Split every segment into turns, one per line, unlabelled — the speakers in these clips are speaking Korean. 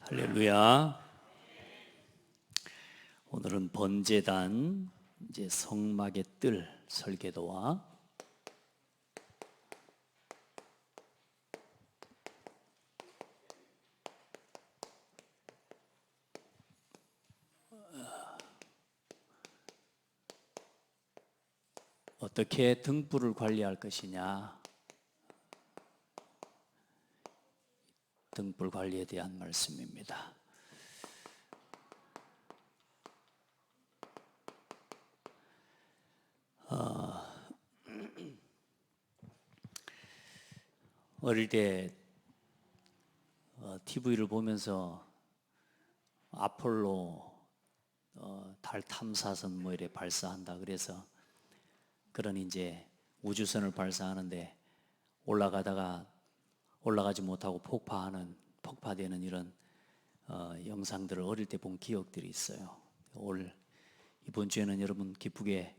할렐루야. 오늘은 번제단 이제 성막의 뜰 설계도와 어떻게 등불을 관리할 것이냐, 등불 관리에 대한 말씀입니다. 어릴 때 TV를 보면서 아폴로 달 탐사선 뭐 이래 발사한다 그래서 그런 이제 우주선을 발사하는데 올라가지 못하고 폭파되는 이런 영상들을 어릴 때 본 기억들이 있어요. 이번 주에는 여러분 기쁘게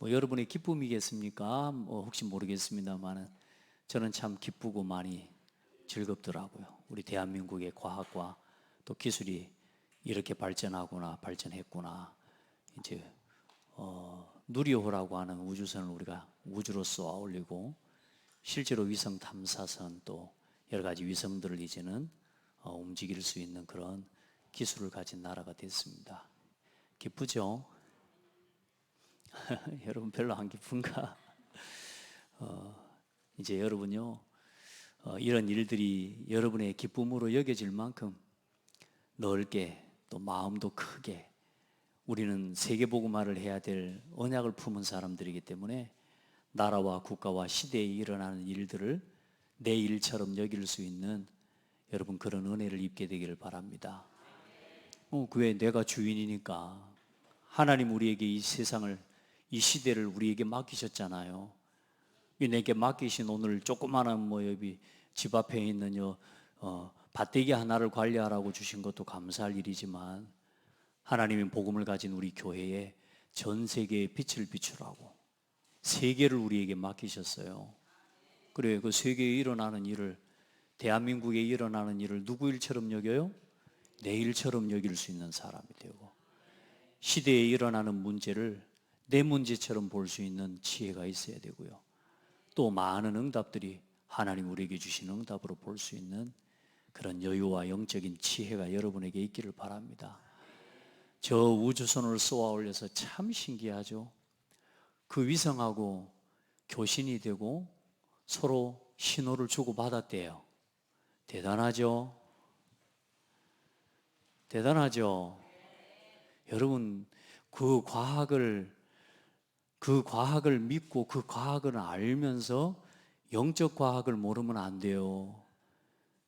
여러분의 기쁨이겠습니까? 혹시 모르겠습니다만 저는 참 기쁘고 많이 즐겁더라고요. 우리 대한민국의 과학과 또 기술이 이렇게 발전했구나. 이제 누리호라고 하는 우주선을 우리가 우주로 쏘아 올리고 실제로 위성 탐사선 또 여러 가지 위성들을 이제는 움직일 수 있는 그런 기술을 가진 나라가 됐습니다. 기쁘죠? 여러분 별로 안 기쁜가? 이제 여러분요, 이런 일들이 여러분의 기쁨으로 여겨질 만큼 넓게 또 마음도 크게 우리는 세계복음화를 해야 될 언약을 품은 사람들이기 때문에 나라와 국가와 시대에 일어나는 일들을 내 일처럼 여길 수 있는 여러분 그런 은혜를 입게 되기를 바랍니다. 그왜 내가 주인이니까 하나님 우리에게 이 세상을 이 시대를 우리에게 맡기셨잖아요. 내게 맡기신 오늘 조그마한 여기 집 앞에 있는 밭대기 하나를 관리하라고 주신 것도 감사할 일이지만 하나님의 복음을 가진 우리 교회에 전 세계에 빛을 비추라고 세계를 우리에게 맡기셨어요. 그래 그 세계에 일어나는 일을 대한민국에 일어나는 일을 누구 일처럼 여겨요? 내 일처럼 여길 수 있는 사람이 되고 시대에 일어나는 문제를 내 문제처럼 볼 수 있는 지혜가 있어야 되고요. 또 많은 응답들이 하나님 우리에게 주신 응답으로 볼 수 있는 그런 여유와 영적인 지혜가 여러분에게 있기를 바랍니다. 저 우주선을 쏘아 올려서 참 신기하죠. 그 위성하고 교신이 되고 서로 신호를 주고받았대요. 대단하죠? 대단하죠? 여러분 그 과학을 믿고 그 과학을 알면서 영적 과학을 모르면 안 돼요.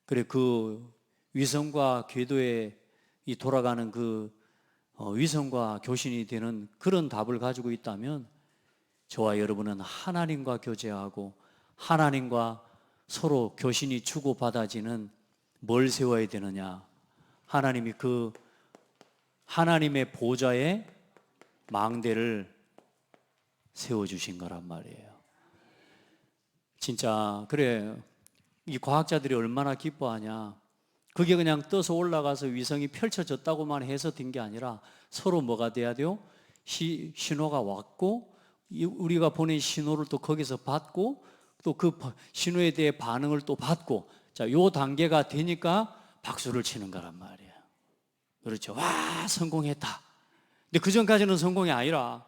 그래 그 위성과 궤도에 돌아가는 그 위성과 교신이 되는 그런 답을 가지고 있다면 저와 여러분은 하나님과 교제하고 하나님과 서로 교신이 주고받아지는 뭘 세워야 되느냐? 하나님이 그 하나님의 보좌에 망대를 세워주신 거란 말이에요. 진짜 그래 이 과학자들이 얼마나 기뻐하냐. 그게 그냥 떠서 올라가서 위성이 펼쳐졌다고만 해서 된 게 아니라 서로 뭐가 돼야 돼요? 신호가 왔고 우리가 보낸 신호를 또 거기서 받고 또 그 신호에 대해 반응을 또 받고 자, 요 단계가 되니까 박수를 치는 거란 말이에요. 그렇죠. 와, 성공했다. 근데 그 전까지는 성공이 아니라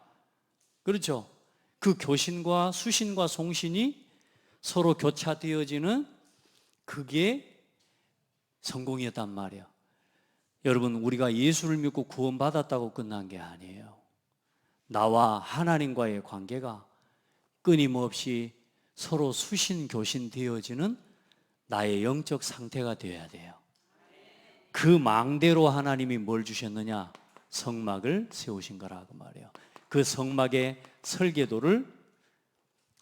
그렇죠. 그 교신과 수신과 송신이 서로 교차되어지는 그게 성공이었단 말이에요. 여러분 우리가 예수를 믿고 구원받았다고 끝난 게 아니에요. 나와 하나님과의 관계가 끊임없이 서로 수신 교신 되어지는 나의 영적 상태가 되어야 돼요. 그 망대로 하나님이 뭘 주셨느냐? 성막을 세우신 거라고 말해요. 그 성막의 설계도를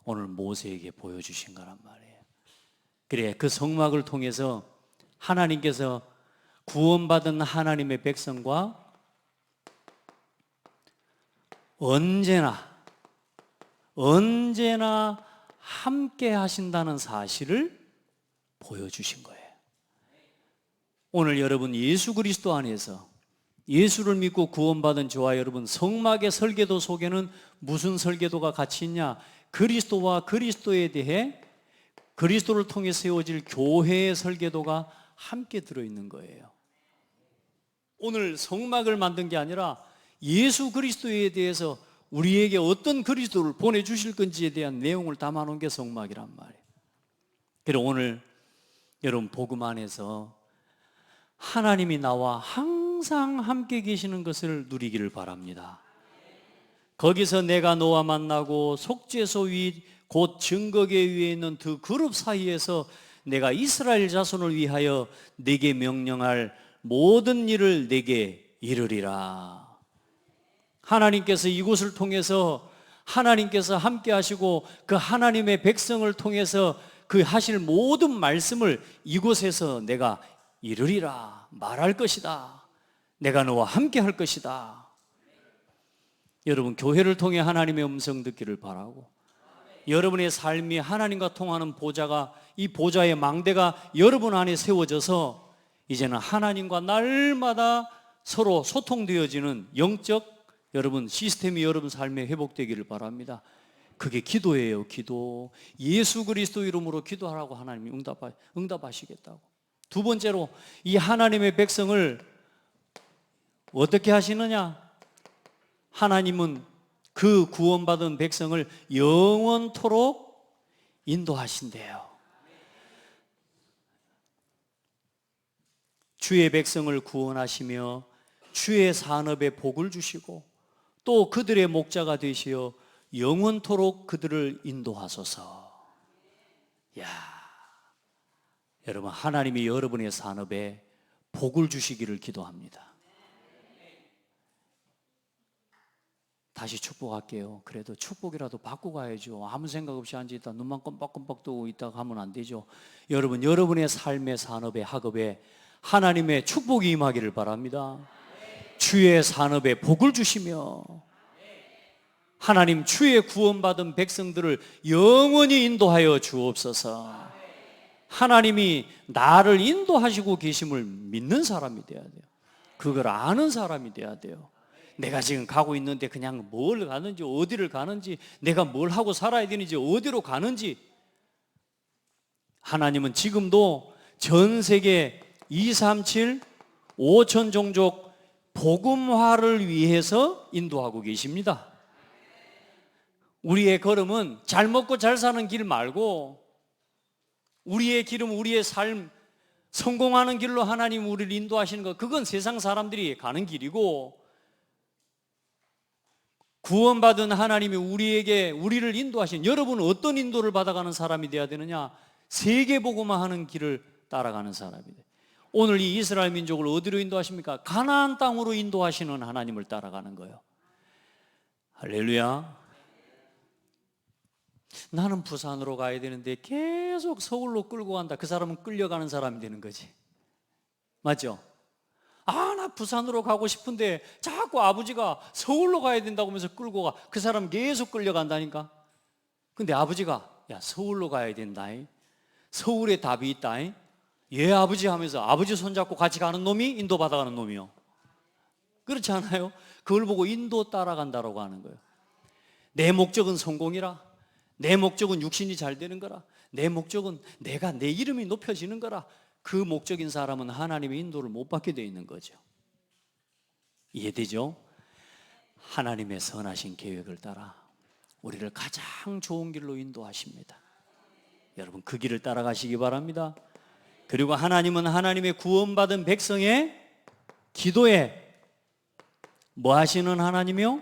오늘 모세에게 보여주신 거란 말이에요. 그래 그 성막을 통해서 하나님께서 구원받은 하나님의 백성과 언제나 함께 하신다는 사실을 보여주신 거예요. 오늘 여러분 예수 그리스도 안에서 예수를 믿고 구원받은 저와 여러분, 성막의 설계도 속에는 무슨 설계도가 같이 있냐? 그리스도와 그리스도에 대해 그리스도를 통해 세워질 교회의 설계도가 함께 들어있는 거예요. 오늘 성막을 만든 게 아니라 예수 그리스도에 대해서 우리에게 어떤 그리스도를 보내주실 건지에 대한 내용을 담아놓은 게 성막이란 말이에요. 그리고 오늘 여러분 복음 안에서 하나님이 나와 항상 함께 계시는 것을 누리기를 바랍니다. 거기서 내가 너와 만나고 속죄소 위 곧 증거계 위에 있는 두 그룹 사이에서 내가 이스라엘 자손을 위하여 내게 명령할 모든 일을 내게 이르리라. 하나님께서 이곳을 통해서 하나님께서 함께 하시고 그 하나님의 백성을 통해서 그 하실 모든 말씀을 이곳에서 내가 이르리라, 말할 것이다. 내가 너와 함께 할 것이다. 여러분 교회를 통해 하나님의 음성 듣기를 바라고, 여러분의 삶이 하나님과 통하는 보좌가, 이 보좌의 망대가 여러분 안에 세워져서 이제는 하나님과 날마다 서로 소통되어지는 영적 여러분 시스템이 여러분 삶에 회복되기를 바랍니다. 그게 기도예요. 기도. 예수 그리스도 이름으로 기도하라고 하나님이 응답하시겠다고. 두 번째로 이 하나님의 백성을 어떻게 하시느냐? 하나님은 그 구원받은 백성을 영원토록 인도하신대요. 주의 백성을 구원하시며 주의 산업에 복을 주시고 또 그들의 목자가 되시어 영원토록 그들을 인도하소서. 야, 여러분 하나님이 여러분의 산업에 복을 주시기를 기도합니다. 다시 축복할게요. 그래도 축복이라도 받고 가야죠. 아무 생각 없이 앉아있다 눈만 껌뻑껌뻑 뜨고 있다가 하면 안 되죠. 여러분, 여러분의 삶의 산업에 학업에 하나님의 축복이 임하기를 바랍니다. 주의 산업에 복을 주시며 하나님 주의 구원받은 백성들을 영원히 인도하여 주옵소서. 하나님이 나를 인도하시고 계심을 믿는 사람이 돼야 돼요. 그걸 아는 사람이 돼야 돼요. 내가 지금 가고 있는데 그냥 뭘 가는지, 어디를 가는지, 내가 뭘 하고 살아야 되는지, 어디로 가는지, 하나님은 지금도 전 세계 237, 5천 종족 복음화를 위해서 인도하고 계십니다. 우리의 걸음은 잘 먹고 잘 사는 길 말고 우리의 길은 우리의 삶, 성공하는 길로 하나님 우리를 인도하시는 것, 그건 세상 사람들이 가는 길이고, 구원받은 하나님이 우리를 인도하신, 여러분은 어떤 인도를 받아가는 사람이 되어야 되느냐? 세계복음화 하는 길을 따라가는 사람이 돼요. 오늘 이 이스라엘 민족을 어디로 인도하십니까? 가나안 땅으로 인도하시는 하나님을 따라가는 거예요. 할렐루야. 나는 부산으로 가야 되는데 계속 서울로 끌고 간다. 그 사람은 끌려가는 사람이 되는 거지. 맞죠? 나 부산으로 가고 싶은데 자꾸 아버지가 서울로 가야 된다고 하면서 끌고 가. 그 사람 계속 끌려간다니까. 근데 아버지가 야, 서울로 가야 된다. 서울에 답이 있다. 예, 아버지 하면서 아버지 손잡고 같이 가는 놈이 인도 받아가는 놈이요. 그렇지 않아요? 그걸 보고 인도 따라간다라고 하는 거예요. 내 목적은 성공이라. 내 목적은 육신이 잘 되는 거라. 내 목적은 내 이름이 높여지는 거라. 그 목적인 사람은 하나님의 인도를 못 받게 되어 있는 거죠. 이해되죠? 하나님의 선하신 계획을 따라 우리를 가장 좋은 길로 인도하십니다. 여러분 그 길을 따라가시기 바랍니다. 그리고 하나님은 하나님의 구원받은 백성의 기도에 뭐 하시는 하나님이요?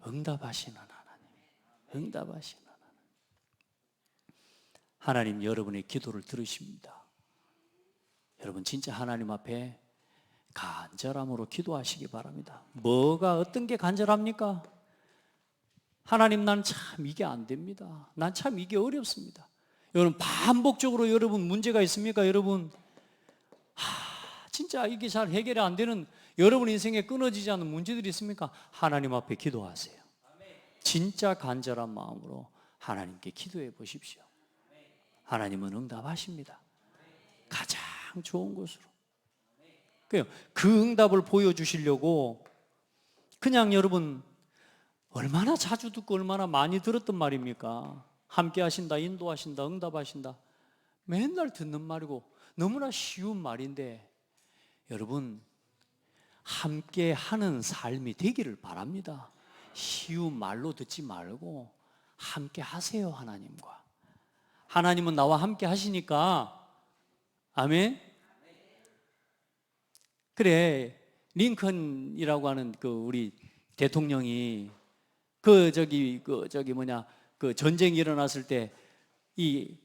응답하시는 하나님. 응답하시는 하나님. 하나님 여러분의 기도를 들으십니다. 여러분 진짜 하나님 앞에 간절함으로 기도하시기 바랍니다. 뭐가 어떤 게 간절합니까? 하나님 난 참 이게 안 됩니다. 난 참 이게 어렵습니다. 여러분 반복적으로 여러분 문제가 있습니까? 여러분 진짜 이게 잘 해결이 안 되는 여러분 인생에 끊어지지 않는 문제들이 있습니까? 하나님 앞에 기도하세요. 진짜 간절한 마음으로 하나님께 기도해 보십시오. 하나님은 응답하십니다. 가장 좋은 곳으로. 그 응답을 보여주시려고 그냥 여러분 얼마나 자주 듣고 얼마나 많이 들었던 말입니까? 함께 하신다, 인도하신다, 응답하신다. 맨날 듣는 말이고 너무나 쉬운 말인데 여러분 함께 하는 삶이 되기를 바랍니다. 쉬운 말로 듣지 말고 함께 하세요. 하나님과. 하나님은 나와 함께 하시니까 아멘. 그래 링컨이라고 하는 그 우리 대통령이 그 전쟁이 일어났을 때 이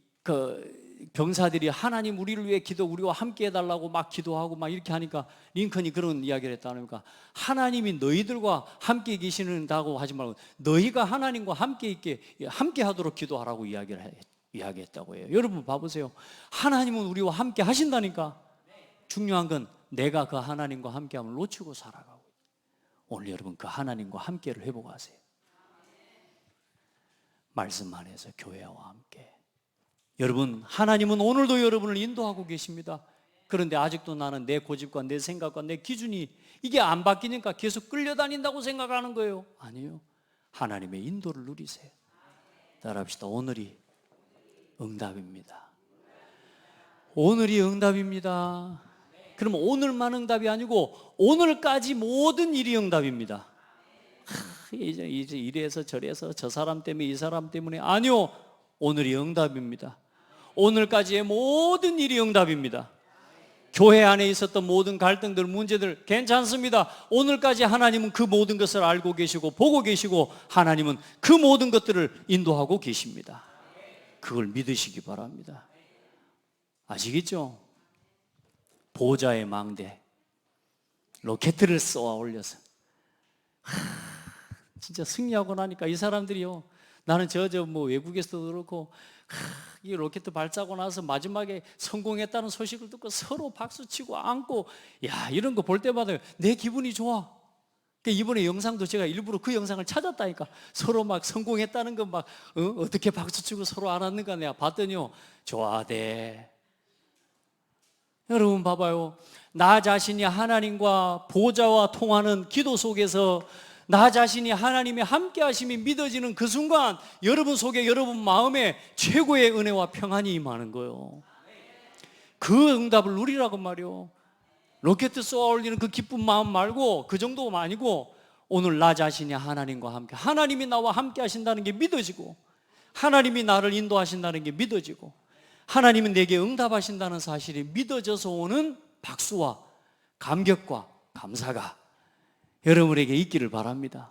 병사들이 하나님 우리를 위해 우리와 함께 해달라고 막 기도하고 막 이렇게 하니까 링컨이 그런 이야기를 했다니까 하나님이 너희들과 함께 계시는다고 하지 말고 너희가 하나님과 함께 하도록 기도하라고 이야기했다고 해요. 여러분 봐보세요. 하나님은 우리와 함께 하신다니까. 중요한 건 내가 그 하나님과 함께함을 놓치고 살아가고 오늘 여러분 그 하나님과 함께를 회복하세요. 말씀 안에서 교회와 함께. 여러분 하나님은 오늘도 여러분을 인도하고 계십니다. 그런데 아직도 나는 내 고집과 내 생각과 내 기준이 이게 안 바뀌니까 계속 끌려다닌다고 생각하는 거예요. 아니요. 하나님의 인도를 누리세요. 따라합시다. 오늘이 응답입니다. 오늘이 응답입니다. 그러면 오늘만 응답이 아니고 오늘까지 모든 일이 응답입니다. 이제 이래서 저래서 저 사람 때문에 이 사람 때문에 아니요. 오늘이 응답입니다. 오늘까지의 모든 일이 응답입니다. 교회 안에 있었던 모든 갈등들, 문제들 괜찮습니다. 오늘까지 하나님은 그 모든 것을 알고 계시고 보고 계시고 하나님은 그 모든 것들을 인도하고 계십니다. 그걸 믿으시기 바랍니다. 아시겠죠? 보좌의 망대 로켓을 쏘아 올려서 진짜 승리하고 나니까 이 사람들이요 나는 외국에서도 그렇고 이 로켓 발사하고 나서 마지막에 성공했다는 소식을 듣고 서로 박수치고 안고 야 이런 거 볼 때마다 내 기분이 좋아. 이번에 영상도 제가 일부러 그 영상을 찾았다니까. 서로 막 성공했다는 거 막 어떻게 박수치고 서로 안았는가 내가 봤더니요 좋아대. 여러분 봐봐요. 나 자신이 하나님과 보좌와 통하는 기도 속에서 나 자신이 하나님의 함께 하심이 믿어지는 그 순간 여러분 속에 여러분 마음에 최고의 은혜와 평안이 임하는 거예요. 그 응답을 누리라고 말이요. 로켓 쏘아 올리는 그 기쁜 마음 말고 그 정도가 아니고 오늘 나 자신이 하나님과 함께 하나님이 나와 함께 하신다는 게 믿어지고 하나님이 나를 인도하신다는 게 믿어지고 하나님은 내게 응답하신다는 사실이 믿어져서 오는 박수와 감격과 감사가 여러분에게 있기를 바랍니다.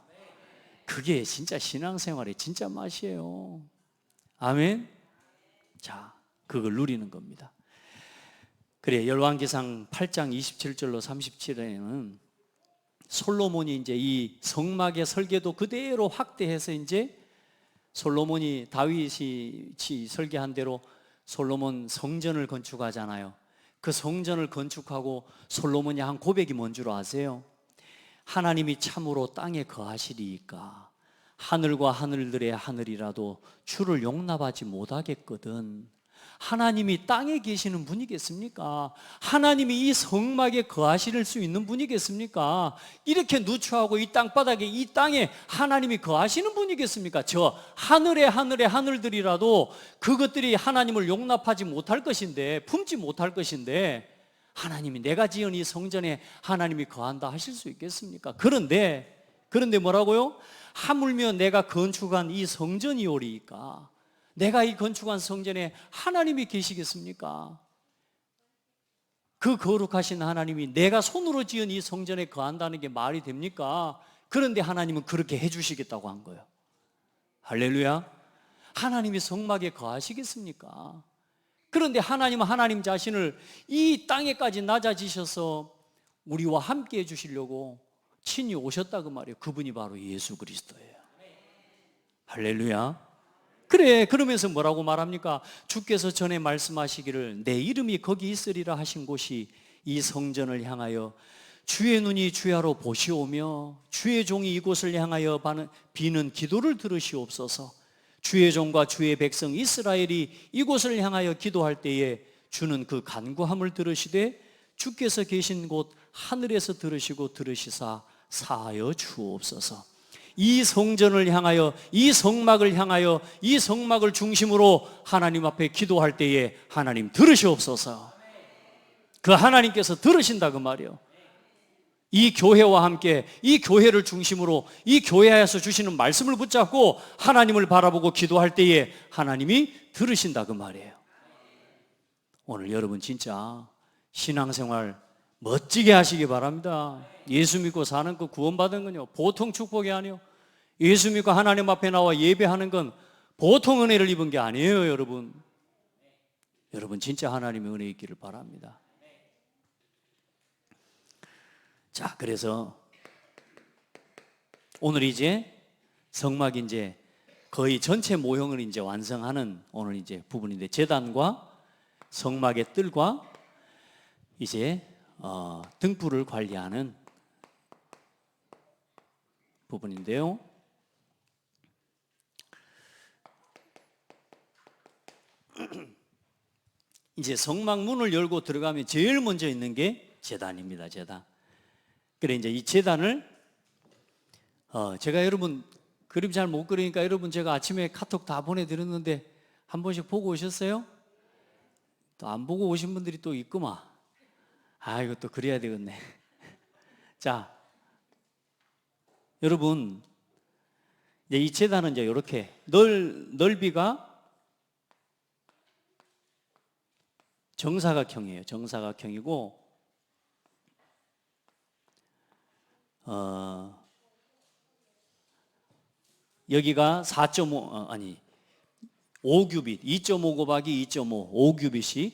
그게 진짜 신앙생활의 진짜 맛이에요. 아멘. 자, 그걸 누리는 겁니다. 그래 열왕기상 8장 27절로 37에는 솔로몬이 이제 이 성막의 설계도 그대로 확대해서 이제 솔로몬이 다윗이 설계한 대로 솔로몬 성전을 건축하잖아요. 그 성전을 건축하고 솔로몬이 한 고백이 뭔 줄 아세요? 하나님이 참으로 땅에 거하시리이까 하늘과 하늘들의 하늘이라도 주를 용납하지 못하겠거든. 하나님이 땅에 계시는 분이겠습니까? 하나님이 이 성막에 거하실 수 있는 분이겠습니까? 이렇게 누추하고 이 땅바닥에 이 땅에 하나님이 거하시는 분이겠습니까? 저 하늘의 하늘들이라도 그것들이 하나님을 용납하지 못할 것인데 품지 못할 것인데 하나님이 내가 지은 이 성전에 하나님이 거한다 하실 수 있겠습니까? 그런데 뭐라고요? 하물며 내가 건축한 이 성전이오리이까 내가 이 건축한 성전에 하나님이 계시겠습니까? 그 거룩하신 하나님이 내가 손으로 지은 이 성전에 거한다는 게 말이 됩니까? 그런데 하나님은 그렇게 해주시겠다고 한 거예요. 할렐루야. 하나님이 성막에 거하시겠습니까? 그런데 하나님은 하나님 자신을 이 땅에까지 낮아지셔서 우리와 함께 해주시려고 친히 오셨다 그 말이에요. 그분이 바로 예수 그리스도예요. 할렐루야. 그래, 그러면서 뭐라고 말합니까? 주께서 전에 말씀하시기를 내 이름이 거기 있으리라 하신 곳이 이 성전을 향하여 주의 눈이 주야로 보시오며 주의 종이 이곳을 향하여 비는 기도를 들으시옵소서. 주의 종과 주의 백성 이스라엘이 이곳을 향하여 기도할 때에 주는 그 간구함을 들으시되 주께서 계신 곳 하늘에서 들으시고 들으시사 사하여 주옵소서. 이 성전을 향하여, 이 성막을 향하여, 이 성막을 중심으로 하나님 앞에 기도할 때에 하나님 들으시옵소서. 그 하나님께서 들으신다 그 말이에요. 이 교회와 함께, 이 교회를 중심으로 이 교회에서 주시는 말씀을 붙잡고 하나님을 바라보고 기도할 때에 하나님이 들으신다 그 말이에요. 오늘 여러분 진짜 신앙생활 멋지게 하시기 바랍니다. 예수 믿고 사는 거, 구원받은 건요 보통 축복이 아니에요. 예수 믿고 하나님 앞에 나와 예배하는 건 보통 은혜를 입은 게 아니에요. 여러분 진짜 하나님의 은혜 있기를 바랍니다. 자, 그래서 오늘 이제 성막 이제 거의 전체 모형을 이제 완성하는 오늘 이제 부분인데, 제단과 성막의 뜰과 이제 등불을 관리하는 부분인데요. 이제 성막 문을 열고 들어가면 제일 먼저 있는 게 제단입니다. 제단. 그래 이제 이 제단을 제가 여러분 그림 잘 못 그리니까 여러분 제가 아침에 카톡 다 보내드렸는데 한 번씩 보고 오셨어요? 또 안 보고 오신 분들이 또 있구만. 아, 이거 또 그려야 되겠네. 자, 여러분 이제 이 제단은 이제 이렇게 넓이가 정사각형이에요. 정사각형이고 여기가 5규빗, 2.5 곱하기 2.5, 5규빗씩,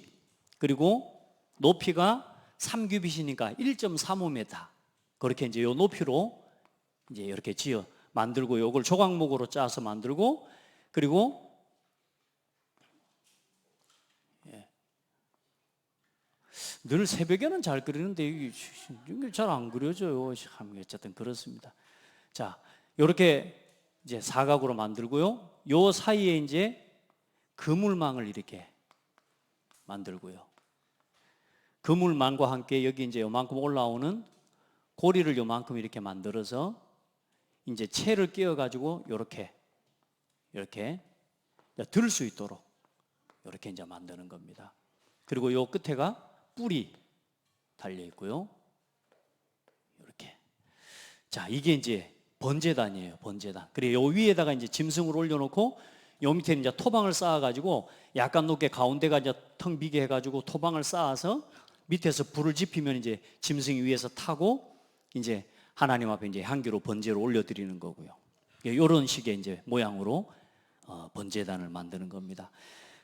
그리고 높이가 3규빗이니까 1.35m. 그렇게 이제 요 높이로 이제 이렇게 지어 만들고 요걸 조각목으로 짜서 만들고, 그리고 늘 새벽에는 잘 그리는데 이게 잘 안 그려져요. 어쨌든 그렇습니다. 자, 이렇게 이제 사각으로 만들고요. 요 사이에 이제 그물망을 이렇게 만들고요. 그물망과 함께 여기 이제 요만큼 올라오는 고리를 요만큼 이렇게 만들어서 이제 채를 끼워 가지고 이렇게 들 수 있도록 이렇게 이제 만드는 겁니다. 그리고 요 끝에가 뿔이 달려 있고요. 이렇게. 자, 이게 이제 번제단이에요. 번제단. 그리고 요 위에다가 이제 짐승을 올려놓고 요 밑에 이제 토방을 쌓아가지고 약간 높게 가운데가 이제 텅 비게 해가지고 토방을 쌓아서 밑에서 불을 지피면 이제 짐승이 위에서 타고 이제 하나님 앞에 이제 향기로 번제를 올려드리는 거고요. 이런 식의 이제 모양으로 번제단을 만드는 겁니다.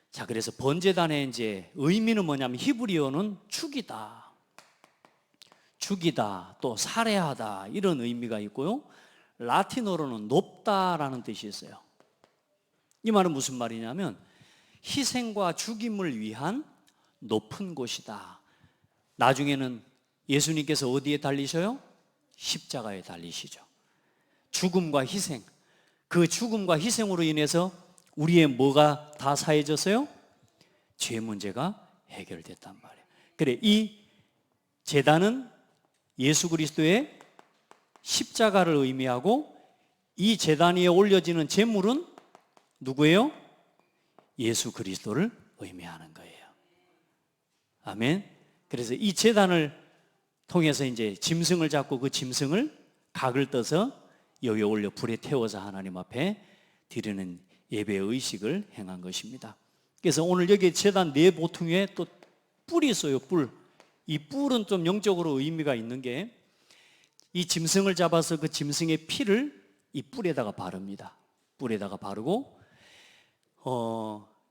자, 그래서 번제단의 이제 의미는 뭐냐면 히브리어는 죽이다, 또 살해하다 이런 의미가 있고요. 라틴어로는 높다라는 뜻이 있어요. 이 말은 무슨 말이냐면 희생과 죽임을 위한 높은 곳이다. 나중에는 예수님께서 어디에 달리셔요? 십자가에 달리시죠. 죽음과 희생, 그 죽음과 희생으로 인해서 우리의 뭐가 다 사해졌어요? 죄 문제가 해결됐단 말이에요. 그래, 이 제단은 예수 그리스도의 십자가를 의미하고 이 제단 위에 올려지는 제물은 누구예요? 예수 그리스도를 의미하는 거예요. 아멘. 그래서 이 제단을 통해서 이제 짐승을 잡고 그 짐승을 각을 떠서 여기에 올려 불에 태워서 하나님 앞에 드리는 예배의 의식을 행한 것입니다. 그래서 오늘 여기 제단 네 보퉁이에 또 뿔이 있어요. 뿔. 이 뿔은 좀 영적으로 의미가 있는 게 이 짐승을 잡아서 그 짐승의 피를 이 뿔에다가 바릅니다. 뿔에다가 바르고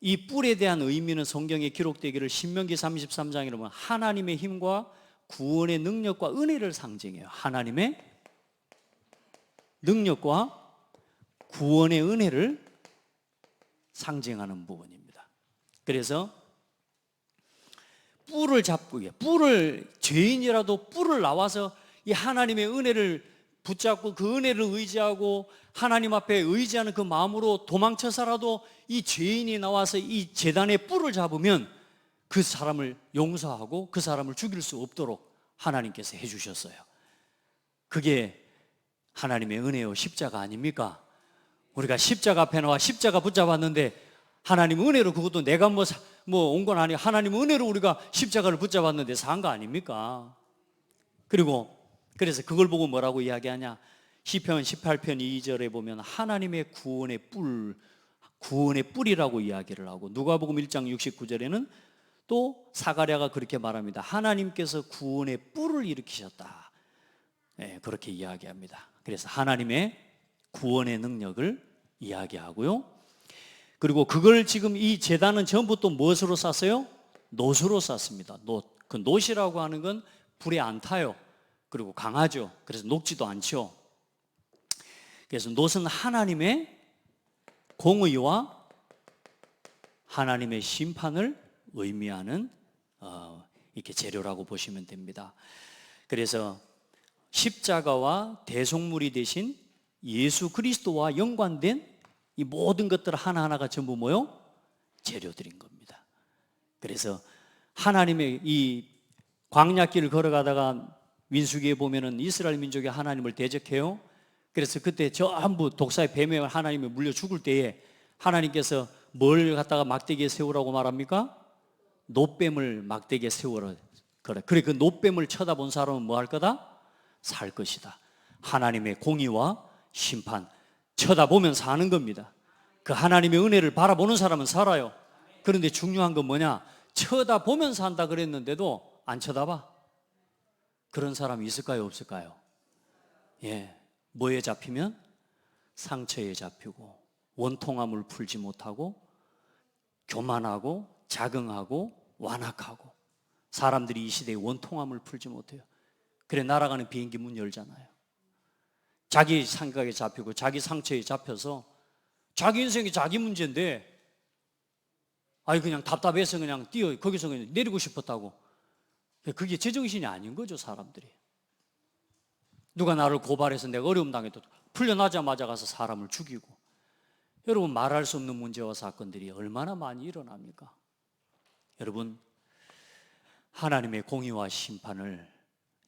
이 뿔에 대한 의미는 성경에 기록되기를 신명기 33장에 보면 하나님의 힘과 구원의 능력과 은혜를 상징해요. 하나님의 능력과 구원의 은혜를 상징하는 부분입니다. 그래서 뿔을 잡고, 죄인이라도 뿔을 나와서 이 하나님의 은혜를 붙잡고 그 은혜를 의지하고 하나님 앞에 의지하는 그 마음으로 도망쳐서라도 이 죄인이 나와서 이 제단의 뿔을 잡으면 그 사람을 용서하고 그 사람을 죽일 수 없도록 하나님께서 해주셨어요. 그게 하나님의 은혜요 십자가 아닙니까? 우리가 십자가 앞에 나와 십자가 붙잡았는데 하나님 은혜로, 그것도 내가 뭐 온 건 아니고 하나님 은혜로 우리가 십자가를 붙잡았는데 산 거 아닙니까? 그래서 그걸 보고 뭐라고 이야기하냐? 시편 18편 2절에 보면 하나님의 구원의 뿔이라고 이야기를 하고, 누가복음 1장 69절에는 또 사가랴가 그렇게 말합니다. 하나님께서 구원의 뿔을 일으키셨다. 네, 그렇게 이야기합니다. 그래서 하나님의 구원의 능력을 이야기하고요. 그리고 그걸 지금 이 제단은 전부 또 무엇으로 쌌어요? 놋으로 쌌습니다. 그 놋이라고 하는 건 불에 안 타요. 그리고 강하죠. 그래서 녹지도 않죠. 그래서 놋은 하나님의 공의와 하나님의 심판을 의미하는 이렇게 재료라고 보시면 됩니다. 그래서 십자가와 대속물이 되신 예수 그리스도와 연관된 이 모든 것들 하나하나가 전부 뭐요? 재료들인 겁니다. 그래서 하나님의 이 광야길을 걸어가다가 민수기에 보면은 이스라엘 민족이 하나님을 대적해요. 그래서 그때 전부 독사의 뱀에 하나님이 물려 죽을 때에 하나님께서 뭘 갖다가 막대기에 세우라고 말합니까? 놋뱀을 막대기에 세우라. 그래 그 놋뱀을 쳐다본 사람은 뭐 할 거다? 살 것이다. 하나님의 공의와 심판, 쳐다보면 사는 겁니다. 그 하나님의 은혜를 바라보는 사람은 살아요. 그런데 중요한 건 뭐냐? 쳐다보면 산다 그랬는데도 안 쳐다봐. 그런 사람이 있을까요, 없을까요? 예, 뭐에 잡히면? 상처에 잡히고 원통함을 풀지 못하고 교만하고 자긍하고 완악하고, 사람들이 이 시대에 원통함을 풀지 못해요. 그래 날아가는 비행기 문 열잖아요. 자기 생각에 잡히고 자기 상처에 잡혀서 자기 인생이 자기 문제인데 그냥 답답해서 그냥 거기서 그냥 내리고 싶었다고. 그게 제정신이 아닌 거죠. 사람들이 누가 나를 고발해서 내가 어려움 당해도 풀려나자마자 가서 사람을 죽이고. 여러분, 말할 수 없는 문제와 사건들이 얼마나 많이 일어납니까? 여러분, 하나님의 공의와 심판을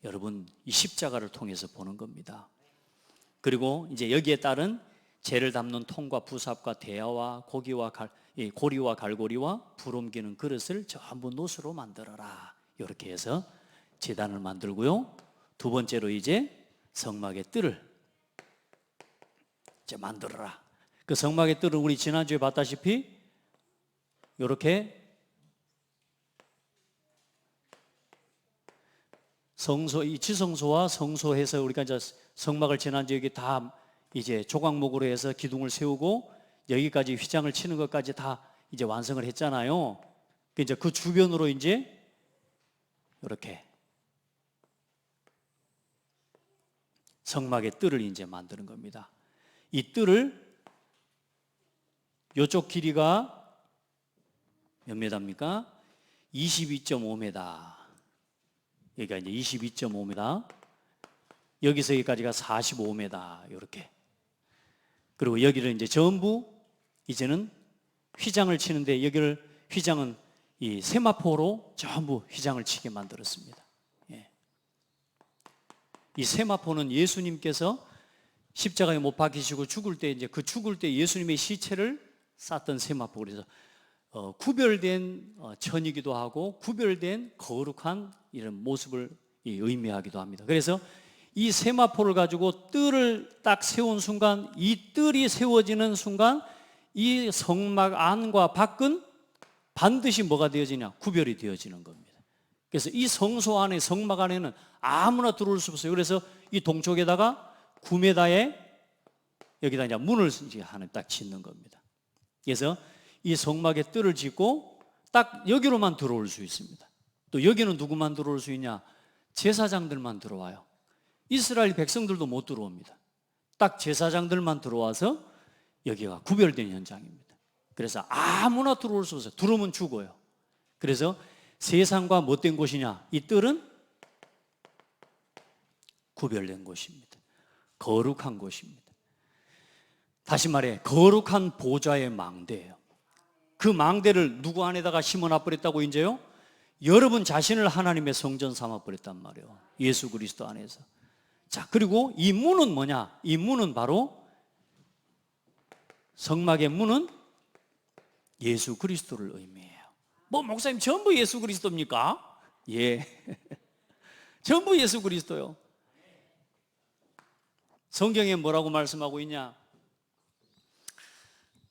여러분 이 십자가를 통해서 보는 겁니다. 그리고 이제 여기에 따른 재를 담는 통과 부삽과 대야와 고리와 갈고리와 불 옮기는 그릇을 전부 놋으로 만들어라. 이렇게 해서 제단을 만들고요. 두 번째로 이제 성막의 뜰을 이제 만들어라. 그 성막의 뜰은 우리 지난주에 봤다시피 이렇게 이 지성소와 성소해서 우리가 이제 성막을 지난주에 여기 다 이제 조각목으로 해서 기둥을 세우고 여기까지 휘장을 치는 것까지 다 이제 완성을 했잖아요. 이제 그 주변으로 이제 이렇게 성막의 뜰을 이제 만드는 겁니다. 이 뜰을 이쪽 길이가 몇 미터입니까? 22.5m. 여기가 이제 22.5m. 여기서 여기까지가 45m. 이렇게. 그리고 여기를 이제 전부 이제는 휘장을 치는데 여기를 휘장은 이 세마포로 전부 휘장을 치게 만들었습니다. 예. 이 세마포는 예수님께서 십자가에 못 박히시고 죽을 때 이제 그 죽을 때 예수님의 시체를 쌌던 세마포. 그래서 구별된 천이기도 하고 구별된 거룩한 이런 모습을 의미하기도 합니다. 그래서 이 세마포를 가지고 뜰을 딱 세운 순간, 이 뜰이 세워지는 순간 이 성막 안과 밖은 반드시 뭐가 되어지냐? 구별이 되어지는 겁니다. 그래서 이 성소 안에, 성막 안에는 아무나 들어올 수 없어요. 그래서 이 동쪽에다가 9m에 여기다 이제 문을 이제 하나 딱 짓는 겁니다. 그래서 이 성막에 뜰을 짓고 딱 여기로만 들어올 수 있습니다. 또 여기는 누구만 들어올 수 있냐? 제사장들만 들어와요. 이스라엘 백성들도 못 들어옵니다. 딱 제사장들만 들어와서 여기가 구별된 현장입니다. 그래서 아무나 들어올 수 없어요. 들어오면 죽어요. 그래서 세상과 못된 곳이냐? 이 뜰은 구별된 곳입니다. 거룩한 곳입니다. 다시 말해 거룩한 보좌의 망대예요. 그 망대를 누구 안에다가 심어놔 버렸다고 이제요? 여러분 자신을 하나님의 성전 삼아버렸단 말이에요. 예수 그리스도 안에서. 자, 그리고 이 문은 뭐냐? 이 문은 바로 성막의 문은 예수 그리스도를 의미해요. 뭐 목사님 전부 예수 그리스도입니까? 예. 전부 예수 그리스도요. 성경에 뭐라고 말씀하고 있냐?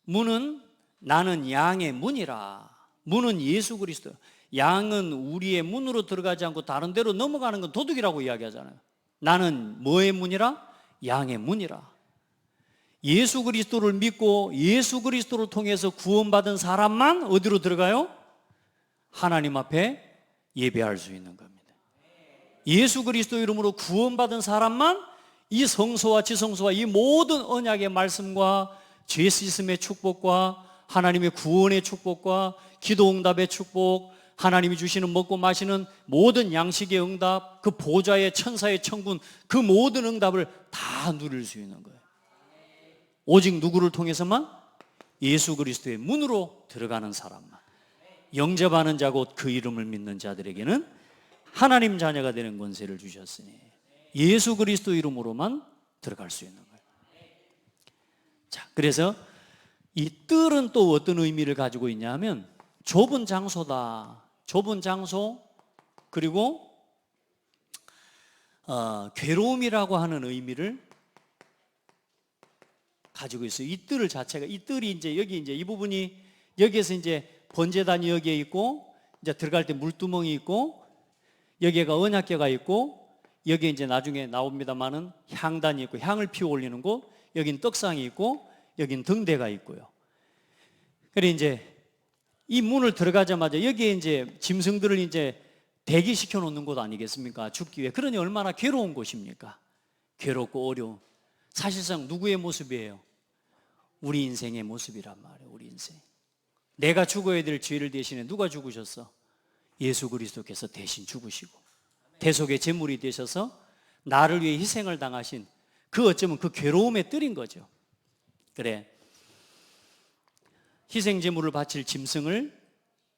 문은 나는 양의 문이라. 문은 예수 그리스도. 양은 우리의 문으로 들어가지 않고 다른 데로 넘어가는 건 도둑이라고 이야기하잖아요. 나는 뭐의 문이라? 양의 문이라. 예수 그리스도를 믿고 예수 그리스도를 통해서 구원받은 사람만 어디로 들어가요? 하나님 앞에 예배할 수 있는 겁니다. 예수 그리스도 이름으로 구원받은 사람만 이 성소와 지성소와 이 모든 언약의 말씀과 죄 씻음의 축복과 하나님의 구원의 축복과 기도 응답의 축복, 하나님이 주시는 먹고 마시는 모든 양식의 응답, 그 보좌의 천사의 천군, 그 모든 응답을 다 누릴 수 있는 거예요. 오직 누구를 통해서만? 예수 그리스도의 문으로 들어가는 사람만. 영접하는 자 곧 그 이름을 믿는 자들에게는 하나님 자녀가 되는 권세를 주셨으니 예수 그리스도 이름으로만 들어갈 수 있는 거예요. 자, 그래서 이 뜰은 또 어떤 의미를 가지고 있냐면 좁은 장소다. 좁은 장소, 그리고 괴로움이라고 하는 의미를 가지고 있어요. 이 뜰 자체가, 이 뜰이 이제 여기 이제 이 부분이 여기에서 이제 번제단이 여기에 있고, 이제 들어갈 때 물두멍이 있고, 여기가 언약궤가 있고, 여기 이제 나중에 나옵니다만은 향단이 있고, 향을 피워 올리는 곳, 여긴 떡상이 있고, 여긴 등대가 있고요. 그래 이제 이 문을 들어가자마자 여기에 이제 짐승들을 이제 대기시켜 놓는 곳 아니겠습니까? 죽기 위해. 그러니 얼마나 괴로운 곳입니까? 괴롭고 어려운. 사실상 누구의 모습이에요? 우리 인생의 모습이란 말이에요. 우리 인생. 내가 죽어야 될 죄를 대신에 누가 죽으셨어? 예수 그리스도께서 대신 죽으시고 대속의 제물이 되셔서 나를 위해 희생을 당하신, 그 어쩌면 그 괴로움의 뜰인 거죠. 그래, 희생 제물을 바칠 짐승을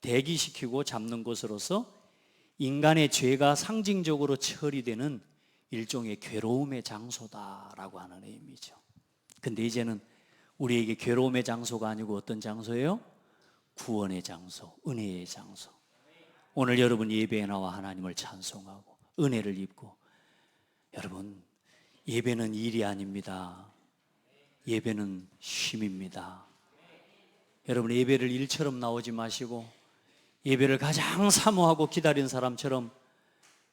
대기시키고 잡는 것으로서 인간의 죄가 상징적으로 처리되는 일종의 괴로움의 장소다라고 하는 의미죠. 근데 이제는 우리에게 괴로움의 장소가 아니고 어떤 장소예요? 구원의 장소, 은혜의 장소. 오늘 여러분 예배에 나와 하나님을 찬송하고 은혜를 입고, 여러분 예배는 일이 아닙니다. 예배는 쉼입니다. 여러분 예배를 일처럼 나오지 마시고 예배를 가장 사모하고 기다린 사람처럼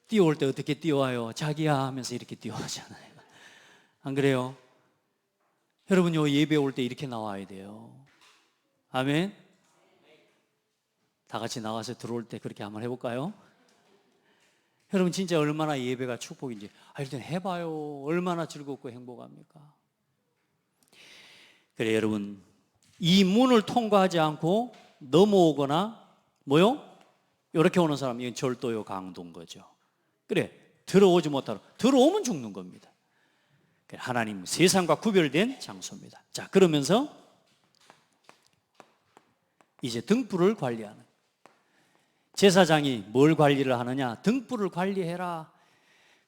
뛰어올 때 어떻게 뛰어와요? 자기야 하면서 이렇게 뛰어오잖아요. 안 그래요? 여러분요, 예배 올 때 이렇게 나와야 돼요. 아멘. 다 같이 나와서 들어올 때 그렇게 한번 해볼까요? 여러분 진짜 얼마나 예배가 축복인지 일단 해봐요. 얼마나 즐겁고 행복합니까? 그래, 여러분 이 문을 통과하지 않고 넘어오거나 뭐요? 이렇게 오는 사람, 이건 절도요, 강도인 거죠. 그래, 들어오지 못하러, 들어오면 죽는 겁니다. 하나님 세상과 구별된 장소입니다. 자, 그러면서 이제 등불을 관리하는, 제사장이 뭘 관리를 하느냐? 등불을 관리해라.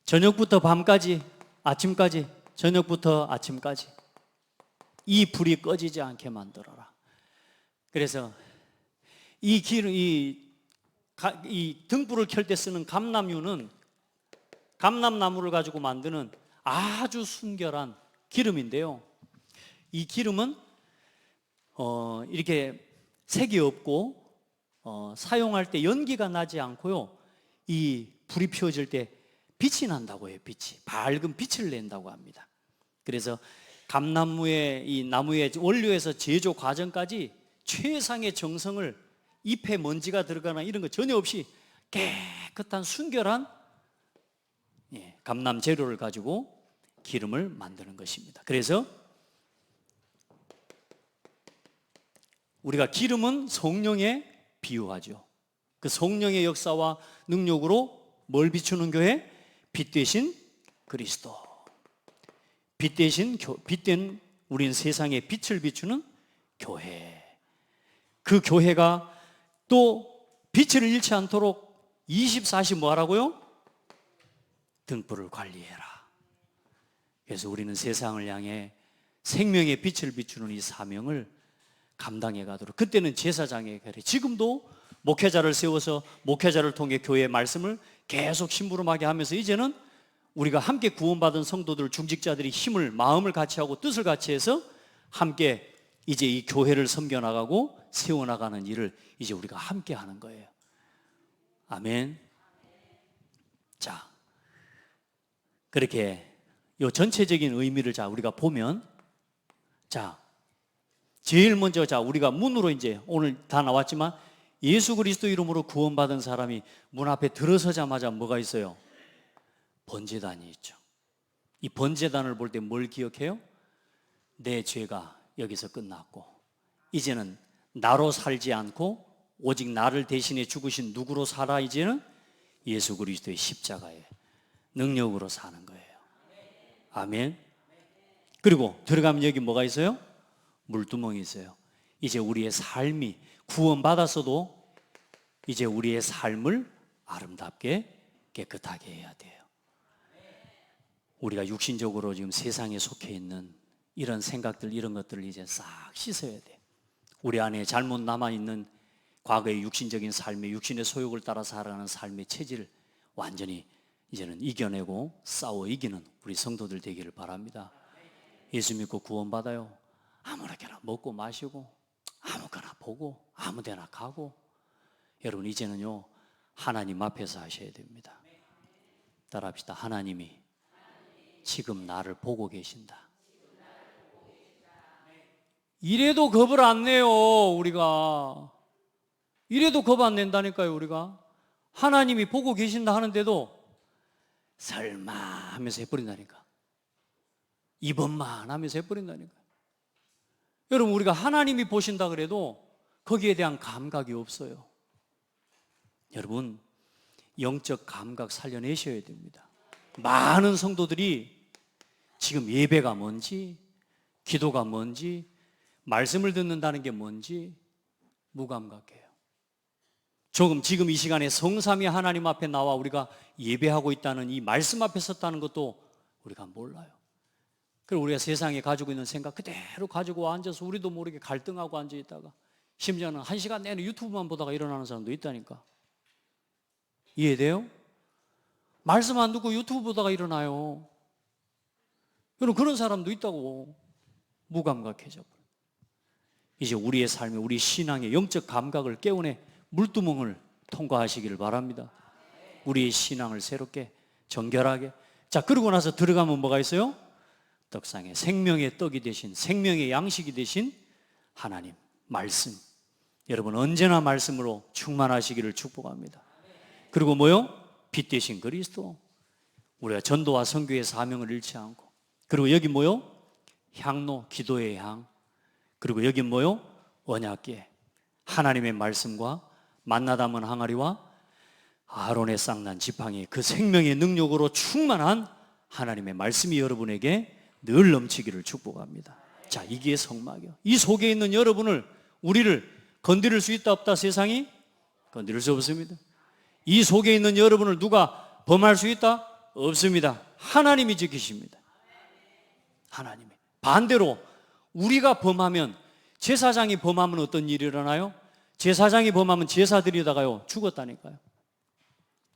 저녁부터 밤까지, 아침까지, 저녁부터 아침까지 이 불이 꺼지지 않게 만들어라. 그래서 이 등불을 켤 때 쓰는 감람유는 감람나무를 가지고 만드는 아주 순결한 기름인데요. 이 기름은 이렇게 색이 없고 사용할 때 연기가 나지 않고요, 이 불이 피워질 때 빛이 난다고 해요. 빛이, 밝은 빛을 낸다고 합니다. 그래서 감나무의 이 나무의 원료에서 제조 과정까지 최상의 정성을, 잎에 먼지가 들어가나 이런 거 전혀 없이 깨끗한 순결한 감람 재료를 가지고 기름을 만드는 것입니다. 그래서 우리가 기름은 성령에 비유하죠. 그 성령의 역사와 능력으로 뭘 비추는 교회? 빛 대신 그리스도. 빛된 우린 세상에 빛을 비추는 교회. 그 교회가 또 빛을 잃지 않도록 24시 뭐 하라고요? 등불을 관리해라. 그래서 우리는 세상을 향해 생명의 빛을 비추는 이 사명을 감당해 가도록, 그때는 제사장의 그래. 지금도 목회자를 세워서 목회자를 통해 교회의 말씀을 계속 심부름하게 하면서 이제는 우리가 함께 구원받은 성도들, 중직자들이 힘을, 마음을 같이 하고 뜻을 같이 해서 함께 이제 이 교회를 섬겨나가고 세워나가는 일을 이제 우리가 함께 하는 거예요. 아멘. 자, 그렇게 이 전체적인 의미를 우리가 보면, 제일 먼저 우리가 문으로 이제 오늘 다 나왔지만 예수 그리스도 이름으로 구원받은 사람이 문 앞에 들어서자마자 뭐가 있어요? 번제단이 있죠. 이 번제단을 볼 때 뭘 기억해요? 내 죄가 여기서 끝났고 이제는 나로 살지 않고 오직 나를 대신해 죽으신 누구로 살아? 이제는 예수 그리스도의 십자가의 능력으로 사는 거예요. 아멘. 그리고 들어가면 여기 뭐가 있어요? 물두멍이 있어요. 이제 우리의 삶이 구원받았어도 이제 우리의 삶을 아름답게 깨끗하게 해야 돼요. 우리가 육신적으로 지금 세상에 속해 있는 이런 생각들, 이런 것들을 이제 싹 씻어야 돼. 우리 안에 잘못 남아있는 과거의 육신적인 삶의, 육신의 소욕을 따라 살아가는 삶의 체질을 완전히 이제는 이겨내고 싸워 이기는 우리 성도들 되기를 바랍니다. 예수 믿고 구원받아요. 아무렇게나 먹고 마시고 아무거나 보고 아무데나 가고, 여러분 이제는요 하나님 앞에서 하셔야 됩니다. 따라합시다. 하나님이 지금 나를 보고 계신다. 이래도 겁을 안 내요. 우리가 이래도 겁 안 낸다니까요. 우리가 하나님이 보고 계신다 하는데도 설마 하면서 해버린다니까. 이번만 하면서 해버린다니까. 여러분 우리가 하나님이 보신다 그래도 거기에 대한 감각이 없어요. 여러분 영적 감각 살려내셔야 됩니다. 많은 성도들이 지금 예배가 뭔지, 기도가 뭔지, 말씀을 듣는다는 게 뭔지 무감각해요. 지금 이 시간에 성삼위 하나님 앞에 나와 우리가 예배하고 있다는 이 말씀 앞에 섰다는 것도 우리가 몰라요. 그리고 우리가 세상에 가지고 있는 생각 그대로 가지고 앉아서 우리도 모르게 갈등하고 앉아있다가 심지어는 1시간 내내 유튜브만 보다가 일어나는 사람도 있다니까. 이해돼요? 말씀 안 듣고 유튜브 보다가 일어나요. 여러분 그런 사람도 있다고. 무감각해져 버려요. 이제 우리의 삶에, 우리 신앙의 영적 감각을 깨우내 물두멍을 통과하시기를 바랍니다. 우리의 신앙을 새롭게 정결하게. 자, 그러고 나서 들어가면 뭐가 있어요? 떡상에 생명의 떡이 되신, 생명의 양식이 되신 하나님 말씀. 여러분 언제나 말씀으로 충만하시기를 축복합니다. 그리고 뭐요? 빛 되신 그리스도. 우리가 전도와 선교의 사명을 잃지 않고. 그리고 여기 뭐요? 향로, 기도의 향. 그리고 여기 뭐요? 언약궤. 하나님의 말씀과 만나 담은 항아리와 아론의 쌍난 지팡이, 그 생명의 능력으로 충만한 하나님의 말씀이 여러분에게 늘 넘치기를 축복합니다. 자, 이게 성막이요. 이 속에 있는 여러분을, 우리를 건드릴 수 있다 없다? 세상이 건드릴 수 없습니다. 이 속에 있는 여러분을 누가 범할 수 있다? 없습니다. 하나님이 지키십니다. 하나님이. 반대로 우리가 범하면, 제사장이 범하면 어떤 일이 일어나요? 제사장이 범하면 제사드리다가요 죽었다니까요.